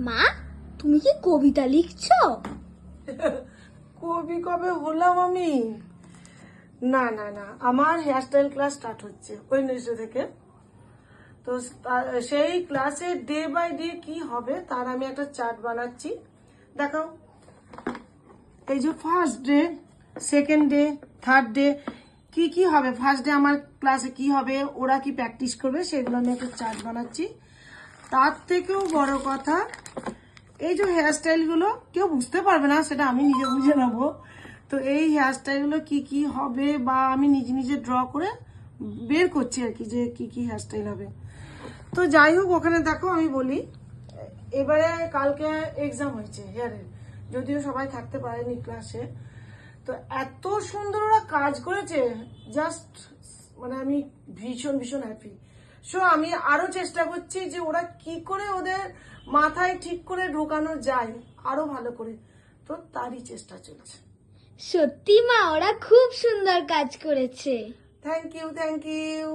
মা, তুমি কি কবিতা লিখছো? কবি কবে হলাম আমি? না না না, আমার হেয়ারস্টাইল ক্লাস স্টার্ট হচ্ছে ওয়েডনেসডে থেকে। তো সেই ক্লাসে ডে বাই ডে কি হবে তার আমি একটা চার্ট বানাচ্ছি। দেখাও, এই যে first day, second day, third day কি কি হবে, ফার্স্ট ডে আমার ক্লাসে কি হবে, ওরা কি প্র্যাকটিস করবে, সেগুলো আমি একটা চার্ট বানাচ্ছি। তার থেকেও বড় কথা, এই যে হেয়ারস্টাইলগুলো কেউ বুঝতে পারবে না, সেটা আমি নিজে বুঝে নেবো। তো এই হেয়ারস্টাইলগুলো কি কি হবে বা আমি নিজে নিজে ড্র করে বের করছি আর কি, যে কি কি হেয়ারস্টাইল হবে। তো যাই হোক, ওখানে দেখো আমি বলি, এবারে কালকে এক্সাম হয়েছে হেয়ারের, যদিও সবাই থাকতে পারেনি ক্লাসে। তো এত সুন্দর ওরা কাজ করেছে, জাস্ট মানে আমি ভীষণ ভীষণ হ্যাপি। সো আমি আরো চেষ্টা করছি যে ওরা কি করে ওদের মাথায় ঠিক করে ঢোকানো যায় আরো ভালো করে। তো তারই চেষ্টা চলছে। সত্যি মা, ওরা খুব সুন্দর কাজ করেছে। Thank you, thank you.